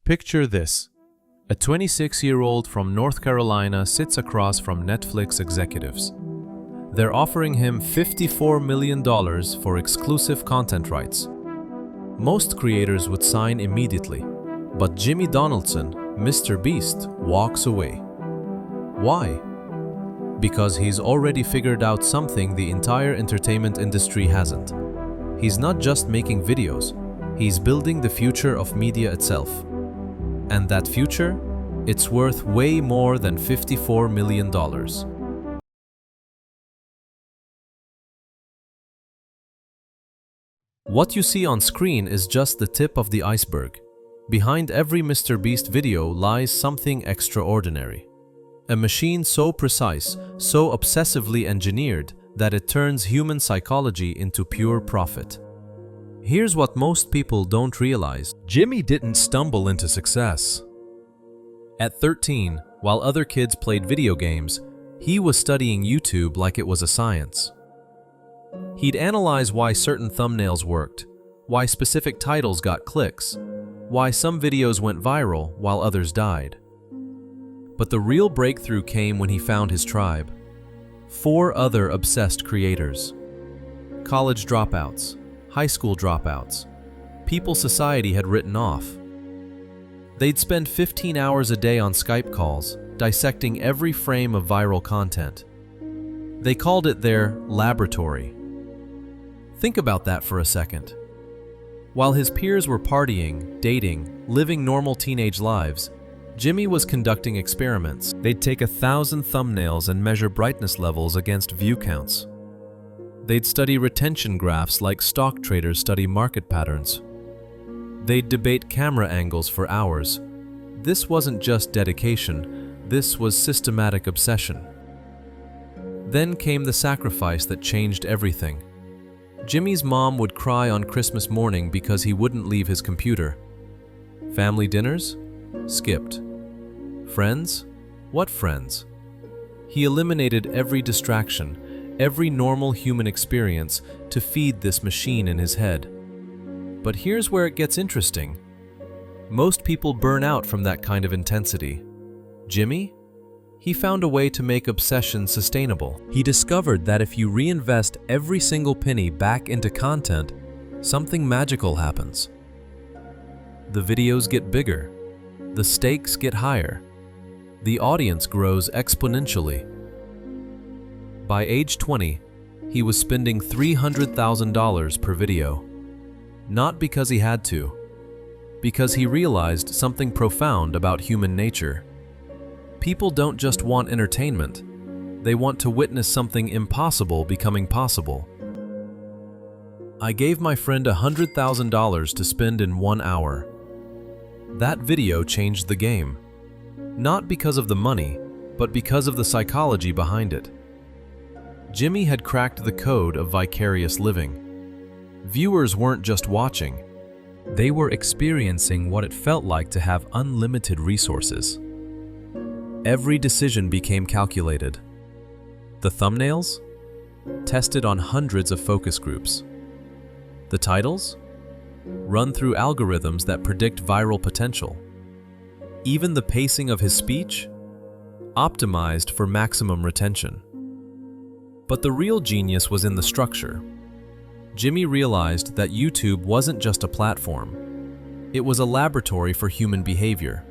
Picture this. A 26-year-old from North Carolina sits across from Netflix executives. They're offering him $54 million for exclusive content rights. Most creators would sign immediately, but Jimmy Donaldson, MrBeast, walks away. Why? Because he's already figured out something the entire entertainment industry hasn't. He's not just making videos, he's building the future of media itself. And that future? It's worth way more than $54 million. What you see on screen is just the tip of the iceberg. Behind every MrBeast video lies something extraordinary. A machine so precise, so obsessively engineered that it turns human psychology into pure profit. Here's what most people don't realize. Jimmy didn't stumble into success. At 13, while other kids played video games, he was studying YouTube like it was a science. He'd analyze why certain thumbnails worked, why specific titles got clicks, why some videos went viral while others died. But the real breakthrough came when he found his tribe. 4 other obsessed creators. College dropouts, high school dropouts, people society had written off. They'd spend 15 hours a day on Skype calls, dissecting every frame of viral content. They called it their laboratory. Think about that for a second. While his peers were partying, dating, living normal teenage lives, Jimmy was conducting experiments. They'd take 1,000 thumbnails and measure brightness levels against view counts. They'd study retention graphs like stock traders study market patterns. They'd debate camera angles for hours. This wasn't just dedication, this was systematic obsession. Then came the sacrifice that changed everything. Jimmy's mom would cry on Christmas morning because he wouldn't leave his computer. Family dinners? Skipped. Friends? What friends? He eliminated every distraction, every normal human experience to feed this machine in his head. But here's where it gets interesting. Most people burn out from that kind of intensity. Jimmy? He found a way to make obsession sustainable. He discovered that if you reinvest every single penny back into content, something magical happens. The videos get bigger. The stakes get higher. The audience grows exponentially. By age 20, he was spending $300,000 per video. Not because he had to, because he realized something profound about human nature. People don't just want entertainment, they want to witness something impossible becoming possible. I gave my friend $100,000 to spend in 1 hour. That video changed the game. Not because of the money, but because of the psychology behind it. Jimmy had cracked the code of vicarious living. Viewers weren't just watching, they were experiencing what it felt like to have unlimited resources. Every decision became calculated. The thumbnails? Tested on hundreds of focus groups. The titles? Run through algorithms that predict viral potential. Even the pacing of his speech? Optimized for maximum retention. But the real genius was in the structure. Jimmy realized that YouTube wasn't just a platform. It was a laboratory for human behavior.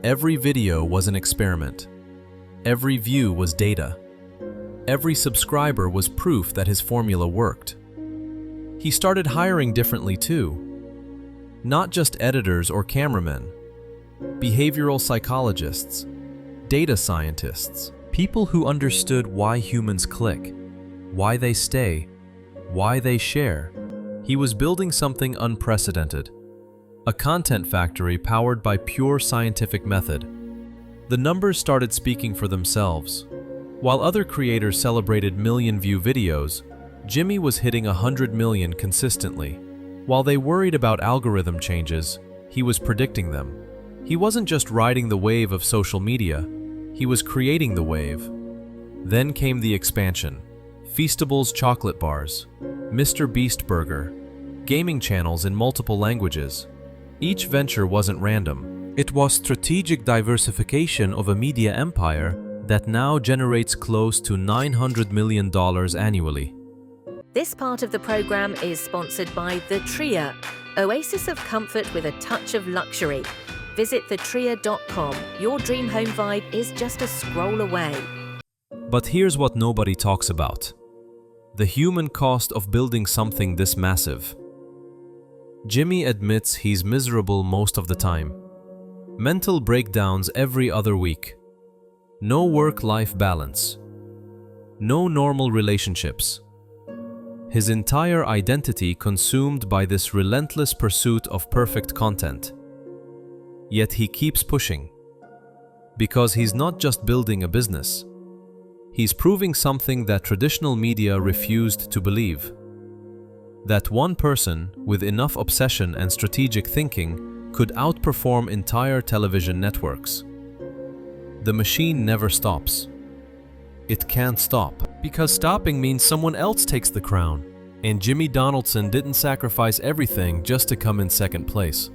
Every video was an experiment. Every view was data. Every subscriber was proof that his formula worked. He started hiring differently too. Not just editors or cameramen. Behavioral psychologists, data scientists, people who understood why humans click, why they stay, why they share. He was building something unprecedented. A content factory powered by pure scientific method. The numbers started speaking for themselves. While other creators celebrated million-view videos, Jimmy was hitting 100 million consistently. While they worried about algorithm changes, he was predicting them. He wasn't just riding the wave of social media, he was creating the wave. Then came the expansion. Feastables chocolate bars, MrBeast burger, gaming channels in multiple languages. Each venture wasn't random. It was strategic diversification of a media empire that now generates close to $900 million annually. This part of the program is sponsored by The Tria, oasis of comfort with a touch of luxury. Visit thetria.com. Your dream home vibe is just a scroll away. But here's what nobody talks about: the human cost of building something this massive. Jimmy admits he's miserable most of the time. Mental breakdowns every other week. No work-life balance. No normal relationships. His entire identity consumed by this relentless pursuit of perfect content. Yet he keeps pushing. Because he's not just building a business. He's proving something that traditional media refused to believe. That one person with enough obsession and strategic thinking could outperform entire television networks. The machine never stops. It can't stop. Because stopping means someone else takes the crown. And Jimmy Donaldson didn't sacrifice everything just to come in second place.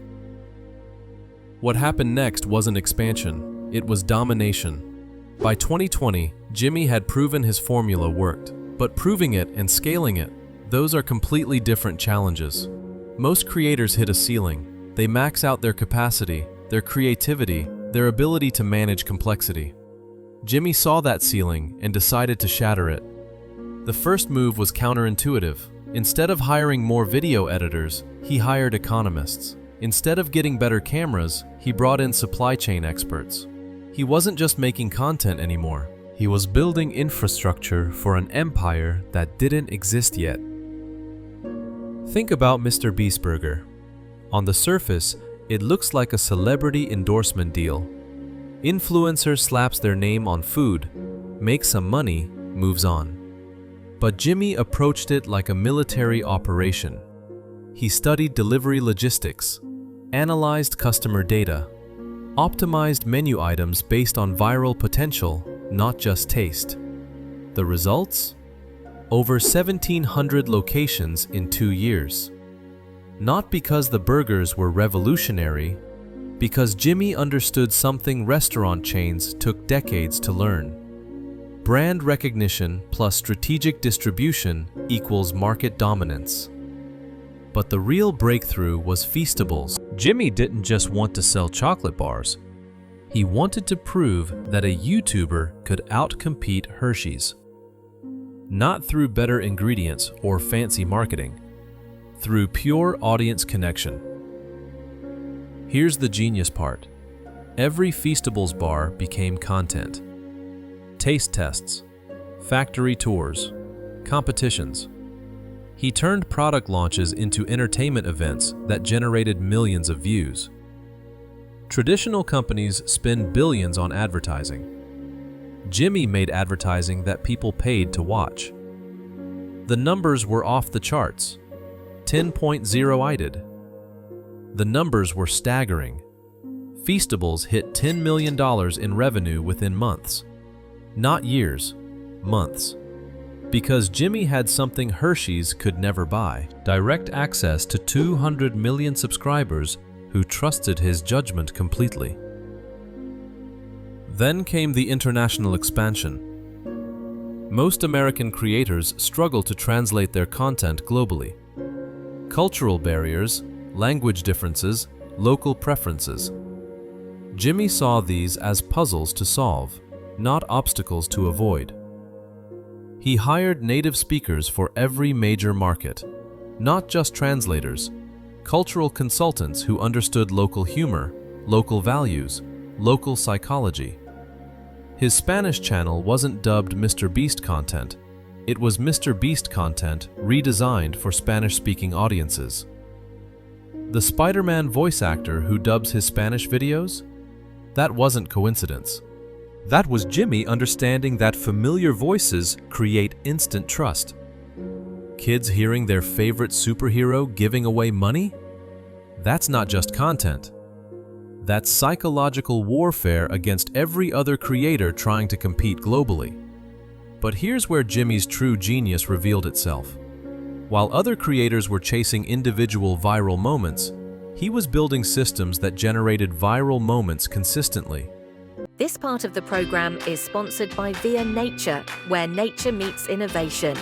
What happened next wasn't expansion, it was domination. By 2020, Jimmy had proven his formula worked. But proving it and scaling it, those are completely different challenges. Most creators hit a ceiling. They max out their capacity, their creativity, their ability to manage complexity. Jimmy saw that ceiling and decided to shatter it. The first move was counterintuitive. Instead of hiring more video editors, he hired economists. Instead of getting better cameras, he brought in supply chain experts. He wasn't just making content anymore. He was building infrastructure for an empire that didn't exist yet. Think about MrBeast Burger. On the surface, it looks like a celebrity endorsement deal. Influencer slaps their name on food, makes some money, moves on. But Jimmy approached it like a military operation. He studied delivery logistics, analyzed customer data, optimized menu items based on viral potential, not just taste. The results? Over 1,700 locations in 2 years. Not because the burgers were revolutionary, because Jimmy understood something restaurant chains took decades to learn. Brand recognition plus strategic distribution equals market dominance. But the real breakthrough was Feastables. Jimmy didn't just want to sell chocolate bars. He wanted to prove that a YouTuber could outcompete Hershey's. Not through better ingredients or fancy marketing, through pure audience connection. Here's the genius part. Every Feastables bar became content. Taste tests, factory tours, competitions. He turned product launches into entertainment events that generated millions of views. Traditional companies spend billions on advertising. Jimmy made advertising that people paid to watch. The numbers were off the charts. 10.0-ided. The numbers were staggering. Feastables hit $10 million in revenue within months. Not years, months. Because Jimmy had something Hershey's could never buy: direct access to 200 million subscribers who trusted his judgment completely. Then came the international expansion. Most American creators struggle to translate their content globally. Cultural barriers, language differences, local preferences. Jimmy saw these as puzzles to solve, not obstacles to avoid. He hired native speakers for every major market, not just translators, cultural consultants who understood local humor, local values, local psychology. His Spanish channel wasn't dubbed MrBeast content. It was MrBeast content redesigned for Spanish-speaking audiences. The Spider-Man voice actor who dubs his Spanish videos? That wasn't coincidence. That was Jimmy understanding that familiar voices create instant trust. Kids hearing their favorite superhero giving away money? That's not just content. That's psychological warfare against every other creator trying to compete globally. But here's where Jimmy's true genius revealed itself. While other creators were chasing individual viral moments, He was building systems that generated viral moments consistently. This part of the program is sponsored by Via Nature, where nature meets innovation.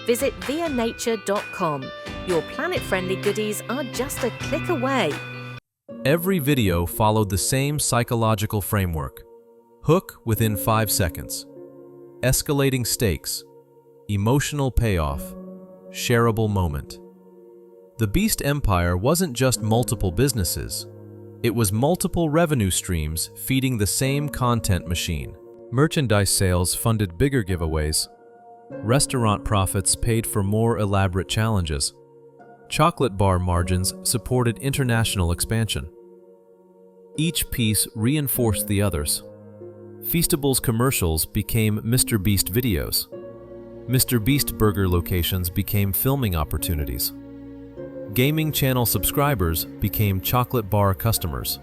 Visit vianature.com. Your planet-friendly goodies are just a click away. Every video followed the same psychological framework. Hook within 5 seconds. Escalating stakes. Emotional payoff. Shareable moment. The Beast Empire wasn't just multiple businesses. It was multiple revenue streams feeding the same content machine. Merchandise sales funded bigger giveaways. Restaurant profits paid for more elaborate challenges. Chocolate bar margins supported international expansion. Each piece reinforced the others. Feastables commercials became MrBeast videos. MrBeast burger locations became filming opportunities. Gaming channel subscribers became chocolate bar customers.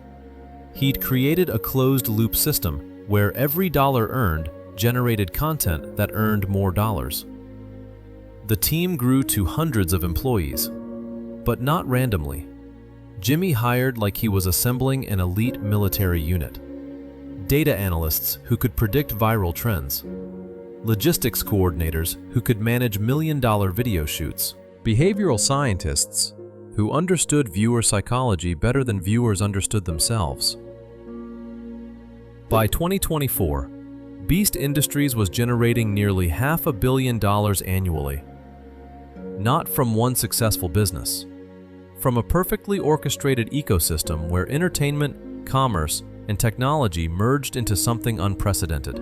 He'd created a closed-loop system where every dollar earned generated content that earned more dollars. The team grew to hundreds of employees, but not randomly. Jimmy hired like he was assembling an elite military unit. Data analysts who could predict viral trends. Logistics coordinators who could manage million-dollar video shoots. Behavioral scientists who understood viewer psychology better than viewers understood themselves. By 2024, Beast Industries was generating nearly $500 million annually. Not from one successful business, from a perfectly orchestrated ecosystem where entertainment, commerce, and technology merged into something unprecedented.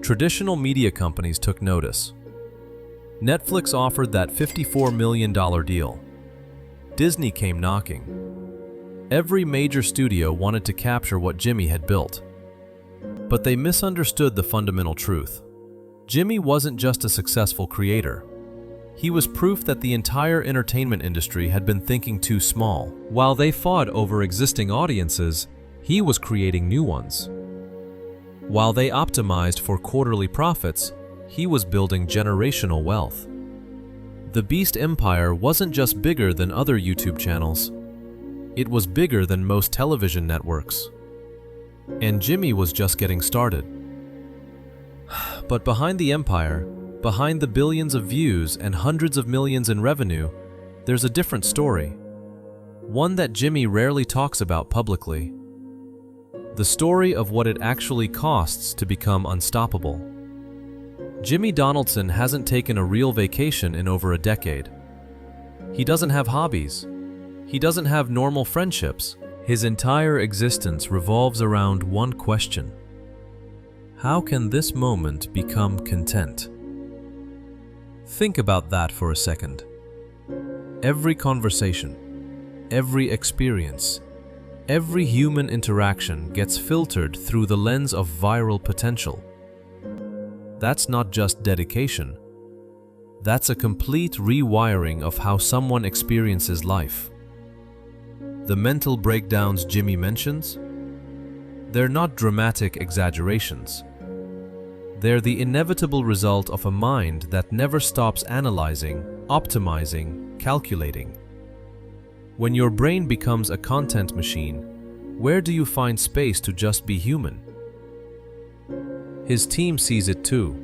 Traditional media companies took notice. Netflix offered that $54 million deal. Disney came knocking. Every major studio wanted to capture what Jimmy had built. But they misunderstood the fundamental truth. Jimmy wasn't just a successful creator. He was proof that the entire entertainment industry had been thinking too small. While they fought over existing audiences, he was creating new ones. While they optimized for quarterly profits, he was building generational wealth. The Beast Empire wasn't just bigger than other YouTube channels. It was bigger than most television networks. And Jimmy was just getting started. But behind the empire, behind the billions of views and hundreds of millions in revenue, there's a different story. One that Jimmy rarely talks about publicly. The story of what it actually costs to become unstoppable. Jimmy Donaldson hasn't taken a real vacation in over a decade. He doesn't have hobbies. He doesn't have normal friendships. His entire existence revolves around one question. How can this moment become content? Think about that for a second. Every conversation, every experience, every human interaction gets filtered through the lens of viral potential. That's not just dedication. That's a complete rewiring of how someone experiences life. The mental breakdowns Jimmy mentions, they're not dramatic exaggerations. They're the inevitable result of a mind that never stops analyzing, optimizing, calculating. When your brain becomes a content machine, where do you find space to just be human? His team sees it too.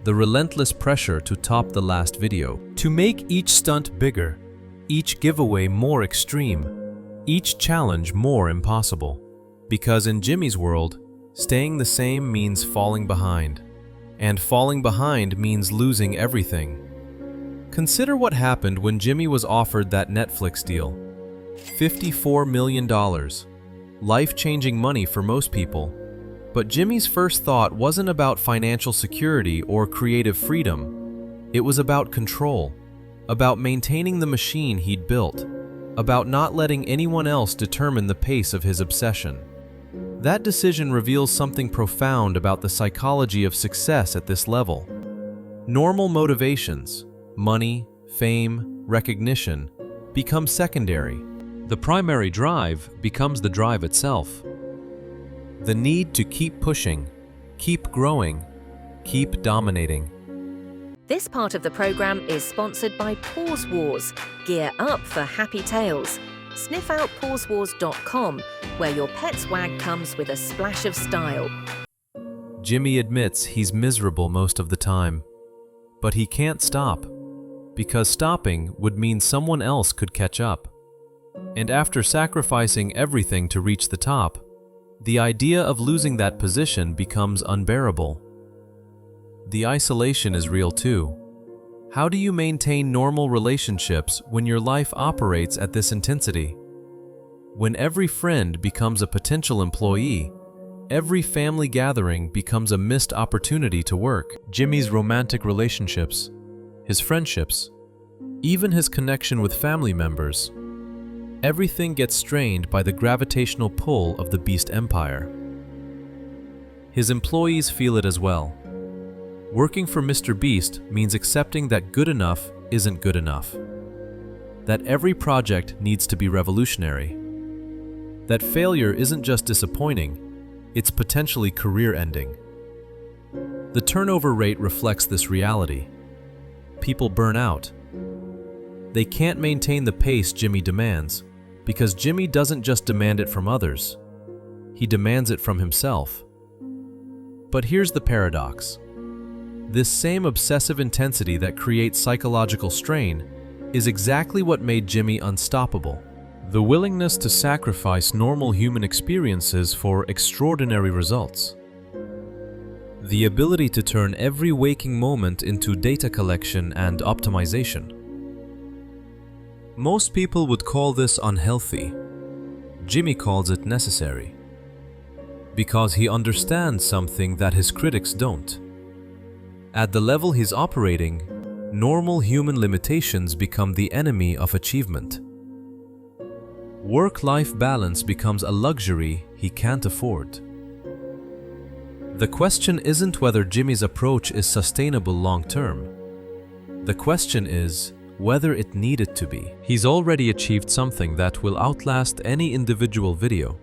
The relentless pressure to top the last video, to make each stunt bigger, each giveaway more extreme, each challenge more impossible. Because in Jimmy's world, staying the same means falling behind, and falling behind means losing everything. Consider what happened when Jimmy was offered that Netflix deal. $54 million. Life-changing money for most people. But Jimmy's first thought wasn't about financial security or creative freedom. It was about control, about maintaining the machine he'd built, about not letting anyone else determine the pace of his obsession. That decision reveals something profound about the psychology of success at this level. Normal motivations, money, fame, recognition, become secondary. The primary drive becomes the drive itself. The need to keep pushing, keep growing, keep dominating. This part of the program is sponsored by Pause Wars. Gear up for happy tales. Sniff out pausewars.com, where your pet's wag comes with a splash of style. Jimmy admits he's miserable most of the time, but he can't stop, because stopping would mean someone else could catch up. And after sacrificing everything to reach the top, the idea of losing that position becomes unbearable. The isolation is real too. How do you maintain normal relationships when your life operates at this intensity? When every friend becomes a potential employee, every family gathering becomes a missed opportunity to work. Jimmy's romantic relationships, his friendships, even his connection with family members, everything gets strained by the gravitational pull of the Beast Empire. His employees feel it as well. Working for MrBeast means accepting that good enough isn't good enough. That every project needs to be revolutionary. That failure isn't just disappointing, it's potentially career-ending. The turnover rate reflects this reality. People burn out. They can't maintain the pace Jimmy demands, because Jimmy doesn't just demand it from others, he demands it from himself. But here's the paradox. This same obsessive intensity that creates psychological strain is exactly what made Jimmy unstoppable. The willingness to sacrifice normal human experiences for extraordinary results. The ability to turn every waking moment into data collection and optimization. Most people would call this unhealthy. Jimmy calls it necessary. Because he understands something that his critics don't. At the level he's operating, normal human limitations become the enemy of achievement. Work-life balance becomes a luxury he can't afford. The question isn't whether Jimmy's approach is sustainable long-term. The question is whether it needed to be. He's already achieved something that will outlast any individual video,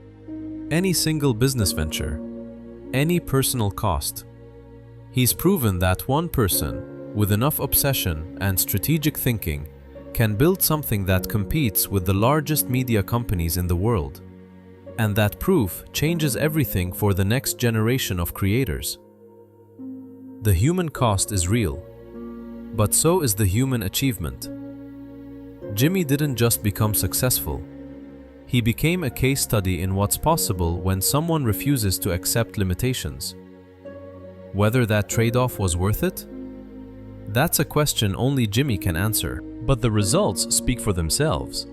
any single business venture, any personal cost. He's proven that one person, with enough obsession and strategic thinking, can build something that competes with the largest media companies in the world. And that proof changes everything for the next generation of creators. The human cost is real, but so is the human achievement. Jimmy didn't just become successful. He became a case study in what's possible when someone refuses to accept limitations. Whether that trade-off was worth it? That's a question only Jimmy can answer, but the results speak for themselves.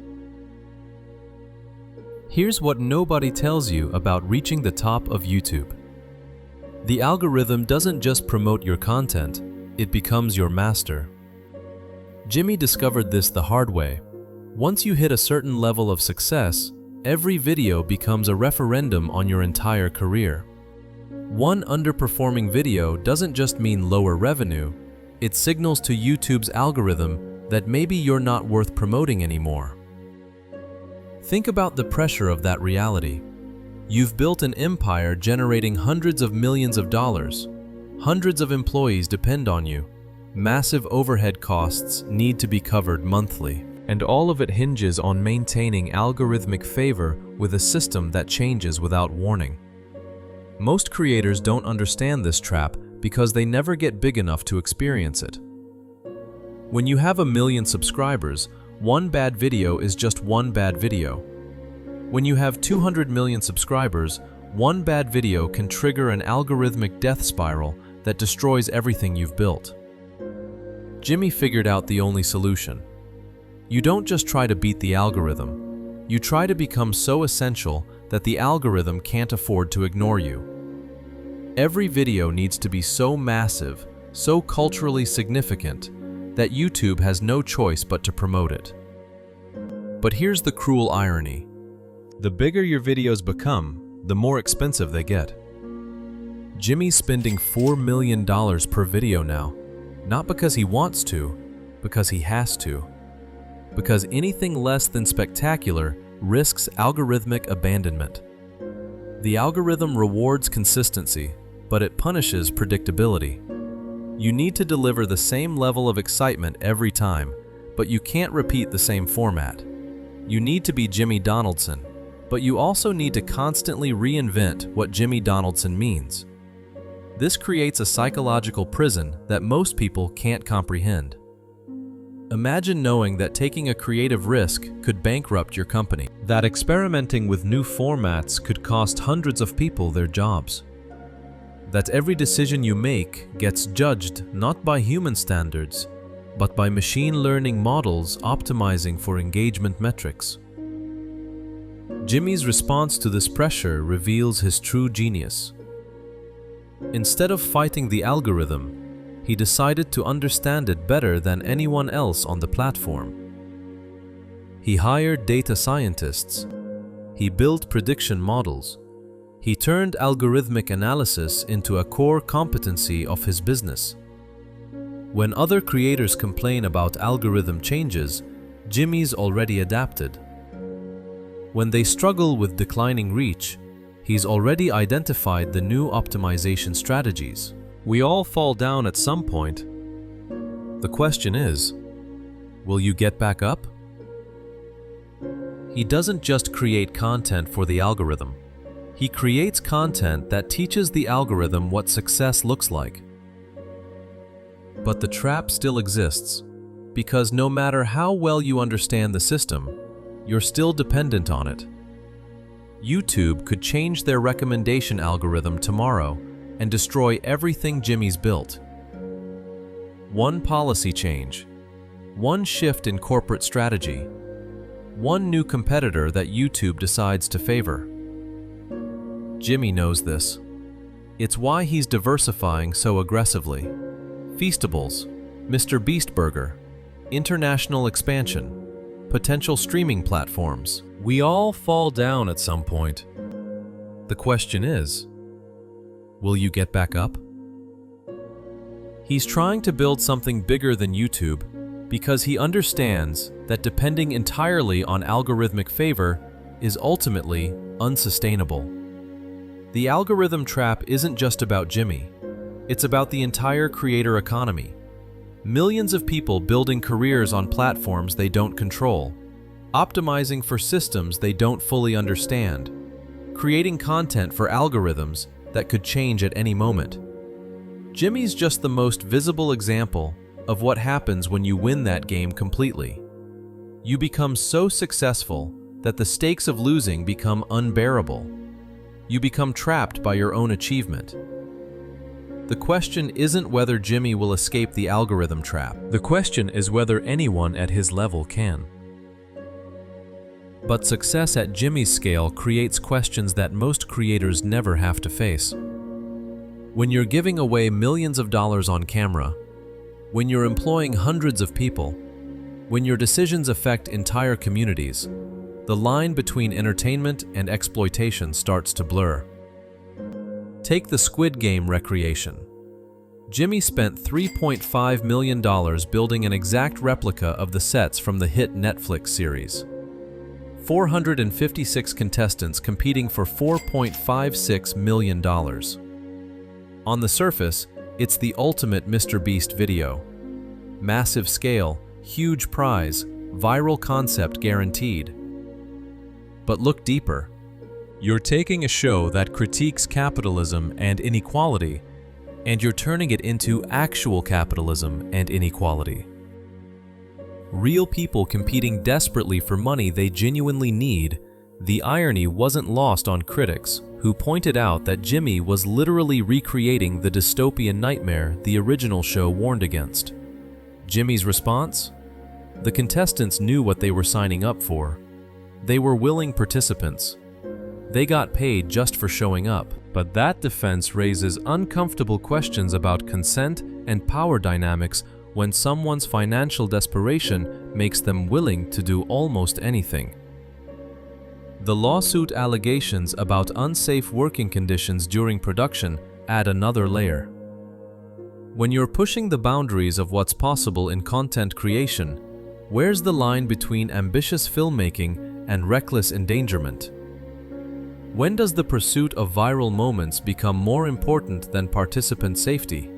Here's what nobody tells you about reaching the top of YouTube. The algorithm doesn't just promote your content, it becomes your master. Jimmy discovered this the hard way. Once you hit a certain level of success, every video becomes a referendum on your entire career. One underperforming video doesn't just mean lower revenue, it signals to YouTube's algorithm that maybe you're not worth promoting anymore. Think about the pressure of that reality. You've built an empire generating hundreds of millions of dollars. Hundreds of employees depend on you. Massive overhead costs need to be covered monthly. And all of it hinges on maintaining algorithmic favor with a system that changes without warning. Most creators don't understand this trap because they never get big enough to experience it. When you have 1 million subscribers, one bad video is just one bad video. When you have 200 million subscribers, one bad video can trigger an algorithmic death spiral that destroys everything you've built. Jimmy figured out the only solution. You don't just try to beat the algorithm. You try to become so essential that the algorithm can't afford to ignore you. Every video needs to be so massive, so culturally significant, that YouTube has no choice but to promote it. But here's the cruel irony. The bigger your videos become, the more expensive they get. Jimmy's spending $4 million per video now, not because he wants to, because he has to. Because anything less than spectacular risks algorithmic abandonment. The algorithm rewards consistency, but it punishes predictability. You need to deliver the same level of excitement every time, but you can't repeat the same format. You need to be Jimmy Donaldson, but you also need to constantly reinvent what Jimmy Donaldson means. This creates a psychological prison that most people can't comprehend. Imagine knowing that taking a creative risk could bankrupt your company, that experimenting with new formats could cost hundreds of people their jobs, that every decision you make gets judged not by human standards, but by machine learning models optimizing for engagement metrics. Jimmy's response to this pressure reveals his true genius. Instead of fighting the algorithm, he decided to understand it better than anyone else on the platform. He hired data scientists. He built prediction models. He turned algorithmic analysis into a core competency of his business. When other creators complain about algorithm changes, Jimmy's already adapted. When they struggle with declining reach, he's already identified the new optimization strategies. We all fall down at some point. The question is, will you get back up? He doesn't just create content for the algorithm. He creates content that teaches the algorithm what success looks like. But the trap still exists, because no matter how well you understand the system, you're still dependent on it. YouTube could change their recommendation algorithm tomorrow and destroy everything Jimmy's built. One policy change, one shift in corporate strategy, one new competitor that YouTube decides to favor. Jimmy knows this. It's why he's diversifying so aggressively. Feastables, MrBeast Burger, international expansion, potential streaming platforms. We all fall down at some point. The question is, will you get back up? He's trying to build something bigger than YouTube because he understands that depending entirely on algorithmic favor is ultimately unsustainable. The algorithm trap isn't just about Jimmy. It's about the entire creator economy. Millions of people building careers on platforms they don't control, optimizing for systems they don't fully understand, creating content for algorithms that could change at any moment. Jimmy's just the most visible example of what happens when you win that game completely. You become so successful that the stakes of losing become unbearable. You become trapped by your own achievement. The question isn't whether Jimmy will escape the algorithm trap. The question is whether anyone at his level can. But success at Jimmy's scale creates questions that most creators never have to face. When you're giving away millions of dollars on camera, when you're employing hundreds of people, when your decisions affect entire communities, the line between entertainment and exploitation starts to blur. Take the Squid Game recreation. Jimmy spent $3.5 million building an exact replica of the sets from the hit Netflix series. 456 contestants competing for $4.56 million. On the surface, it's the ultimate MrBeast video. Massive scale, huge prize, viral concept guaranteed. But look deeper. You're taking a show that critiques capitalism and inequality, and you're turning it into actual capitalism and inequality. Real people competing desperately for money they genuinely need. The irony wasn't lost on critics, who pointed out that Jimmy was literally recreating the dystopian nightmare the original show warned against. Jimmy's response? The contestants knew what they were signing up for. They were willing participants. They got paid just for showing up. But that defense raises uncomfortable questions about consent and power dynamics when someone's financial desperation makes them willing to do almost anything. The lawsuit allegations about unsafe working conditions during production add another layer. When you're pushing the boundaries of what's possible in content creation, where's the line between ambitious filmmaking and reckless endangerment? When does the pursuit of viral moments become more important than participant safety?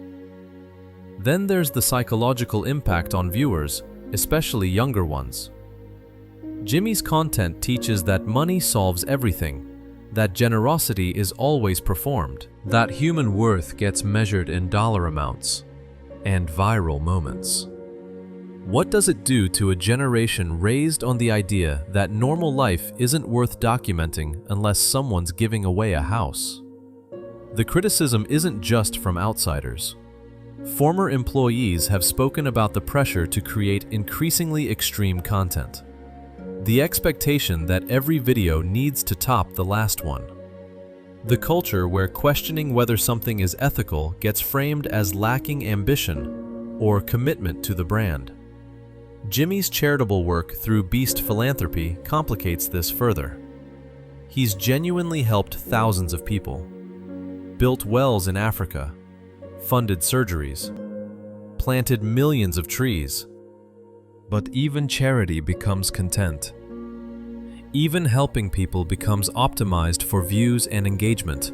Then there's the psychological impact on viewers, especially younger ones. Jimmy's content teaches that money solves everything, that generosity is always performed, that human worth gets measured in dollar amounts, and viral moments. What does it do to a generation raised on the idea that normal life isn't worth documenting unless someone's giving away a house? The criticism isn't just from outsiders. Former employees have spoken about the pressure to create increasingly extreme content. The expectation that every video needs to top the last one. The culture where questioning whether something is ethical gets framed as lacking ambition or commitment to the brand. Jimmy's charitable work through Beast Philanthropy complicates this further. He's genuinely helped thousands of people, built wells in Africa, funded surgeries, planted millions of trees. But even charity becomes content. Even helping people becomes optimized for views and engagement.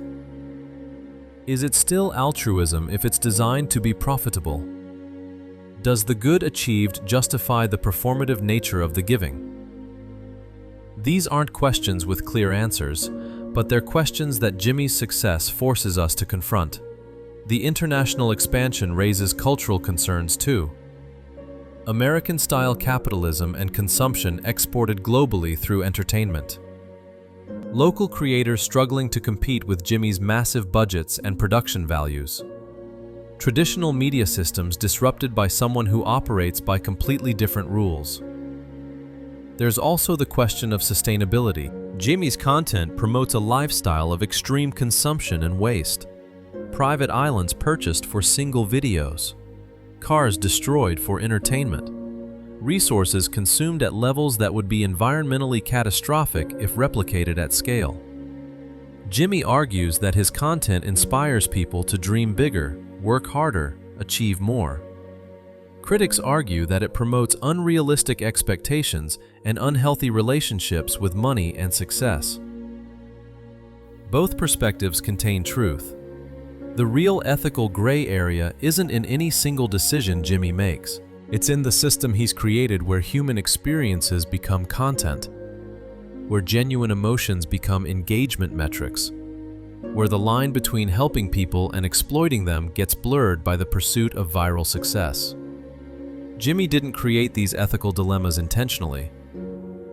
Is it still altruism if it's designed to be profitable? Does the good achieved justify the performative nature of the giving? These aren't questions with clear answers, but they're questions that Jimmy's success forces us to confront. The international expansion raises cultural concerns too. American-style capitalism and consumption exported globally through entertainment. Local creators struggling to compete with Jimmy's massive budgets and production values. Traditional media systems disrupted by someone who operates by completely different rules. There's also the question of sustainability. Jimmy's content promotes a lifestyle of extreme consumption and waste. Private islands purchased for single videos. Cars destroyed for entertainment. Resources consumed at levels that would be environmentally catastrophic if replicated at scale. Jimmy argues that his content inspires people to dream bigger, work harder, achieve more. Critics argue that it promotes unrealistic expectations and unhealthy relationships with money and success. Both perspectives contain truth. The real ethical gray area isn't in any single decision Jimmy makes. It's in the system he's created where human experiences become content, where genuine emotions become engagement metrics, where the line between helping people and exploiting them gets blurred by the pursuit of viral success. Jimmy didn't create these ethical dilemmas intentionally.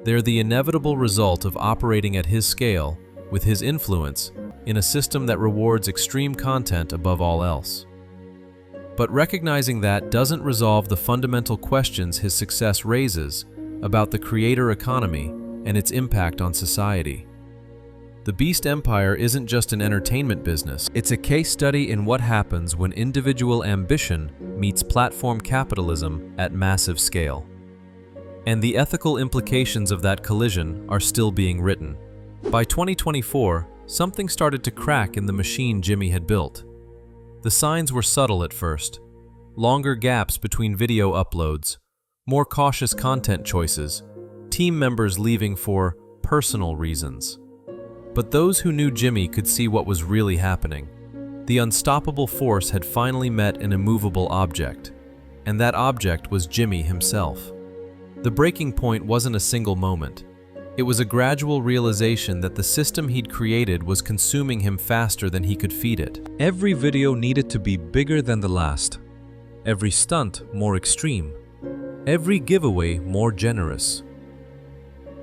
They're the inevitable result of operating at his scale, with his influence, in a system that rewards extreme content above all else. But recognizing that doesn't resolve the fundamental questions his success raises about the creator economy and its impact on society. The Beast Empire isn't just an entertainment business, it's a case study in what happens when individual ambition meets platform capitalism at massive scale. And the ethical implications of that collision are still being written. By 2024, something started to crack in the machine Jimmy had built. The signs were subtle at first. Longer gaps between video uploads, more cautious content choices, team members leaving for personal reasons. But those who knew Jimmy could see what was really happening. The unstoppable force had finally met an immovable object, and that object was Jimmy himself. The breaking point wasn't a single moment. It was a gradual realization that the system he'd created was consuming him faster than he could feed it. Every video needed to be bigger than the last. Every stunt more extreme. Every giveaway more generous.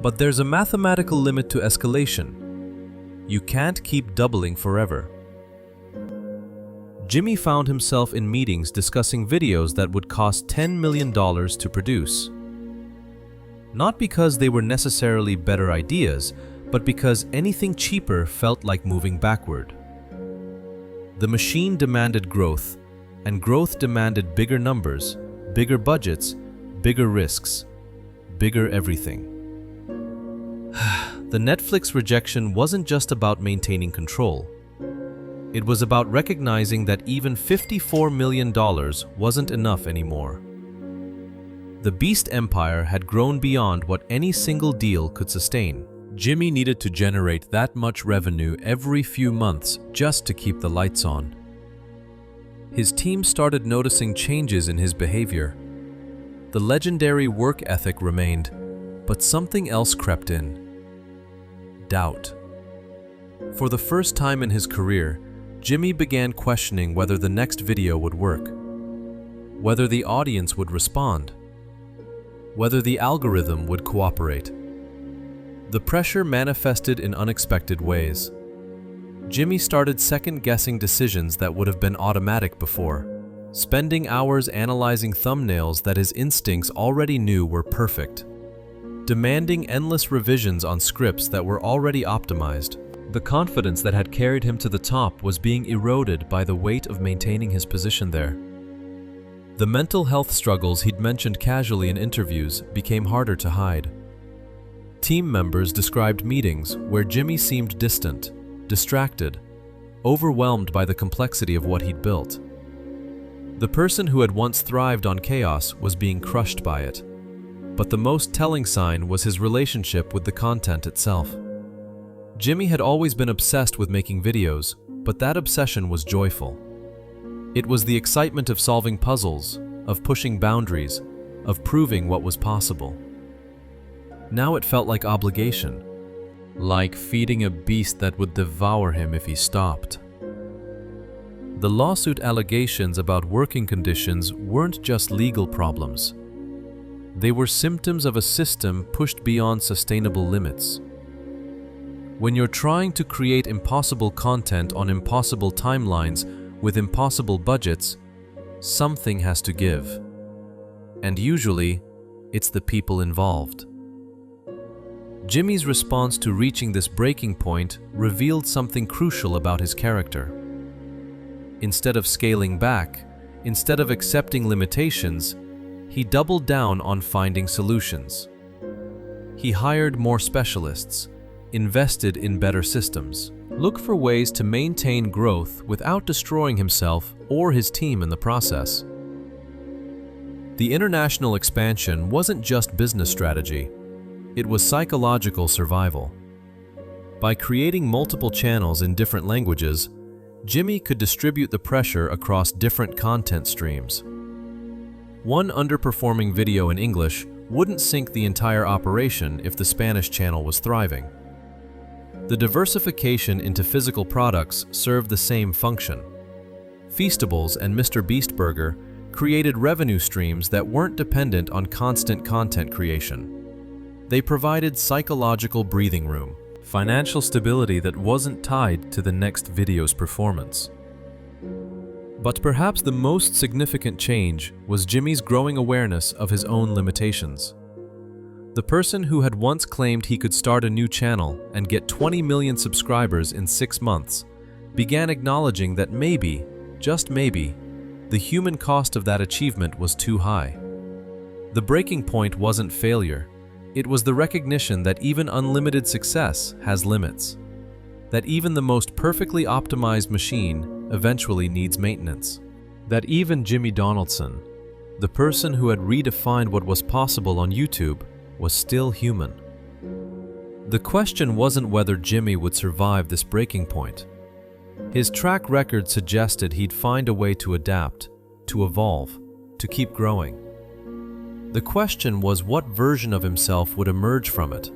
But there's a mathematical limit to escalation. You can't keep doubling forever. Jimmy found himself in meetings discussing videos that would cost $10 million to produce. Not because they were necessarily better ideas, but because anything cheaper felt like moving backward. The machine demanded growth, and growth demanded bigger numbers, bigger budgets, bigger risks, bigger everything. The Netflix rejection wasn't just about maintaining control. It was about recognizing that even $54 million wasn't enough anymore. The Beast Empire had grown beyond what any single deal could sustain. Jimmy needed to generate that much revenue every few months just to keep the lights on. his team started noticing changes in his behavior. The legendary work ethic remained, but something else crept in. Doubt. For the first time in his career, Jimmy began questioning whether the next video would work, whether the audience would respond, whether the algorithm would cooperate. The pressure manifested in unexpected ways. Jimmy started second-guessing decisions that would have been automatic before, spending hours analyzing thumbnails that his instincts already knew were perfect, demanding endless revisions on scripts that were already optimized. The confidence that had carried him to the top was being eroded by the weight of maintaining his position there. The mental health struggles he'd mentioned casually in interviews became harder to hide. Team members described meetings where Jimmy seemed distant, distracted, overwhelmed by the complexity of what he'd built. The person who had once thrived on chaos was being crushed by it. But the most telling sign was his relationship with the content itself. Jimmy had always been obsessed with making videos, but that obsession was joyful. It was the excitement of solving puzzles, of pushing boundaries, of proving what was possible. Now it felt like obligation, like feeding a beast that would devour him if he stopped. The lawsuit allegations about working conditions weren't just legal problems. They were symptoms of a system pushed beyond sustainable limits. When you're trying to create impossible content on impossible timelines with impossible budgets, something has to give. And usually, it's the people involved. Jimmy's response to reaching this breaking point revealed something crucial about his character. Instead of scaling back, instead of accepting limitations, he doubled down on finding solutions. He hired more specialists, invested in better systems, looked for ways to maintain growth without destroying himself or his team in the process. The international expansion wasn't just business strategy, it was psychological survival. By creating multiple channels in different languages, Jimmy could distribute the pressure across different content streams. One underperforming video in English wouldn't sink the entire operation if the Spanish channel was thriving. The diversification into physical products served the same function. Feastables and MrBeast Burger created revenue streams that weren't dependent on constant content creation. They provided psychological breathing room, financial stability that wasn't tied to the next video's performance. But perhaps the most significant change was Jimmy's growing awareness of his own limitations. The person who had once claimed he could start a new channel and get 20 million subscribers in 6 months began acknowledging that maybe, just maybe, the human cost of that achievement was too high. The breaking point wasn't failure. It was the recognition that even unlimited success has limits. That even the most perfectly optimized machine eventually needs maintenance. That even Jimmy Donaldson, the person who had redefined what was possible on YouTube, was still human. The question wasn't whether Jimmy would survive this breaking point. His track record suggested he'd find a way to adapt, to evolve, to keep growing. The question was what version of himself would emerge from it,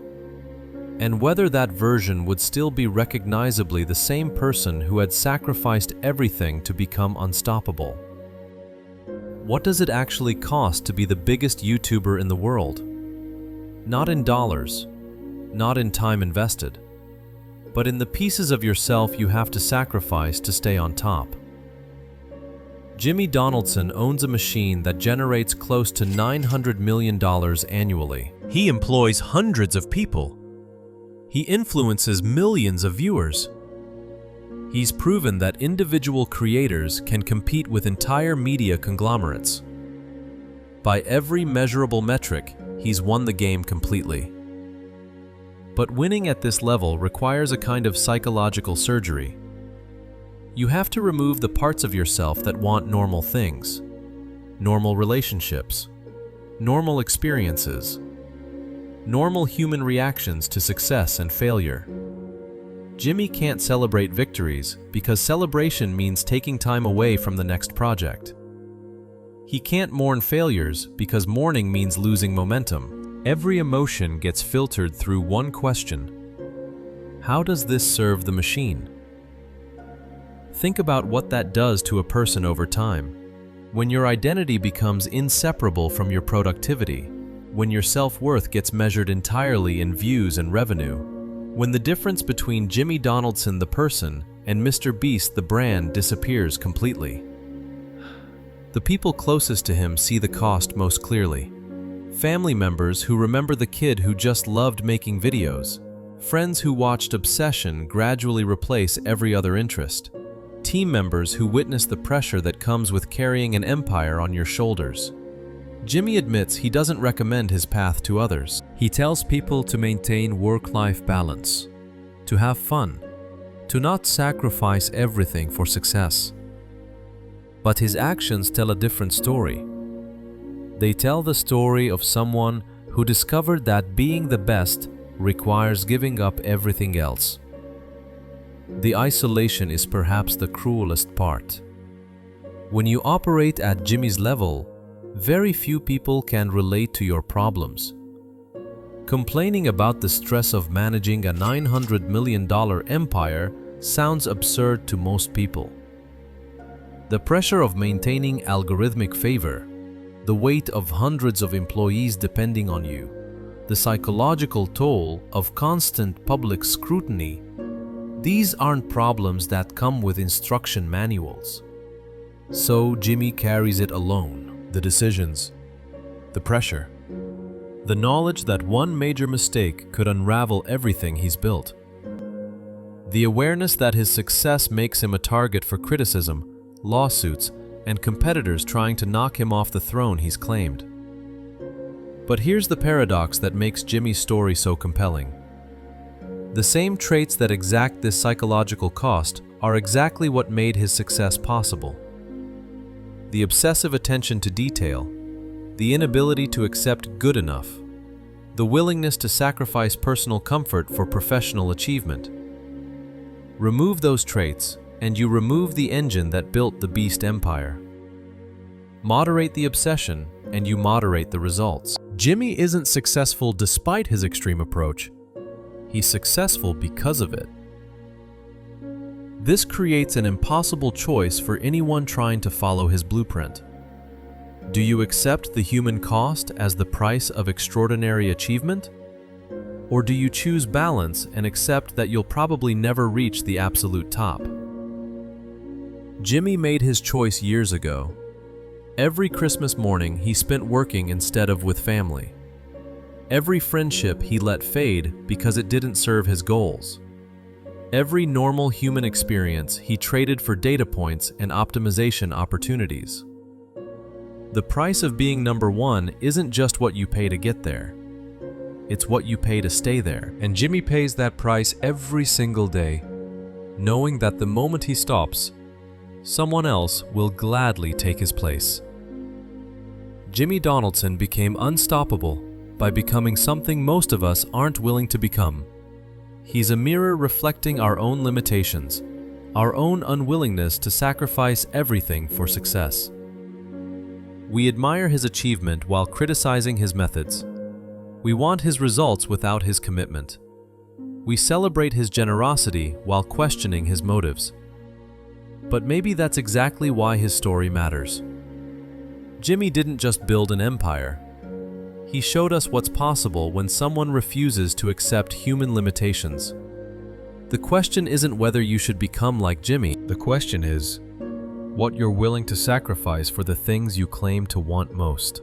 and whether that version would still be recognizably the same person who had sacrificed everything to become unstoppable. What does it actually cost to be the biggest YouTuber in the world? Not in dollars, not in time invested, but in the pieces of yourself you have to sacrifice to stay on top. Jimmy Donaldson owns a machine that generates close to $900 million annually. He employs hundreds of people. He influences millions of viewers. He's proven that individual creators can compete with entire media conglomerates. By every measurable metric, he's won the game completely. But winning at this level requires a kind of psychological surgery. You have to remove the parts of yourself that want normal things, normal relationships, normal experiences, normal human reactions to success and failure. Jimmy can't celebrate victories because celebration means taking time away from the next project. He can't mourn failures because mourning means losing momentum. Every emotion gets filtered through one question: how does this serve the machine? Think about what that does to a person over time. When your identity becomes inseparable from your productivity, when your self-worth gets measured entirely in views and revenue, when the difference between Jimmy Donaldson the person and MrBeast the brand disappears completely. The people closest to him see the cost most clearly. Family members who remember the kid who just loved making videos, friends who watched obsession gradually replace every other interest, team members who witness the pressure that comes with carrying an empire on your shoulders. Jimmy admits he doesn't recommend his path to others. He tells people to maintain work-life balance, to have fun, to not sacrifice everything for success. But his actions tell a different story. They tell the story of someone who discovered that being the best requires giving up everything else. The isolation is perhaps the cruelest part. When you operate at Jimmy's level, very few people can relate to your problems. Complaining about the stress of managing a $900 million empire sounds absurd to most people. The pressure of maintaining algorithmic favor, the weight of hundreds of employees depending on you, the psychological toll of constant public scrutiny, these aren't problems that come with instruction manuals. So Jimmy carries it alone. The decisions, the pressure, the knowledge that one major mistake could unravel everything he's built. The awareness that his success makes him a target for criticism, lawsuits, and competitors trying to knock him off the throne he's claimed. But here's the paradox that makes Jimmy's story so compelling. The same traits that exact this psychological cost are exactly what made his success possible. The obsessive attention to detail, the inability to accept good enough, the willingness to sacrifice personal comfort for professional achievement. Remove those traits, and you remove the engine that built the Beast Empire. Moderate the obsession, and you moderate the results. Jimmy isn't successful despite his extreme approach. He's successful because of it. This creates an impossible choice for anyone trying to follow his blueprint. Do you accept the human cost as the price of extraordinary achievement? Or do you choose balance and accept that you'll probably never reach the absolute top? Jimmy made his choice years ago. Every Christmas morning he spent working instead of with family. Every friendship he let fade because it didn't serve his goals. Every normal human experience he traded for data points and optimization opportunities. The price of being number one isn't just what you pay to get there. It's what you pay to stay there. And Jimmy pays that price every single day, knowing that the moment he stops, someone else will gladly take his place. Jimmy Donaldson became unstoppable by becoming something most of us aren't willing to become. He's a mirror reflecting our own limitations, our own unwillingness to sacrifice everything for success. We admire his achievement while criticizing his methods. We want his results without his commitment. We celebrate his generosity while questioning his motives. But maybe that's exactly why his story matters. Jimmy didn't just build an empire. He showed us what's possible when someone refuses to accept human limitations. The question isn't whether you should become like Jimmy. The question is what you're willing to sacrifice for the things you claim to want most.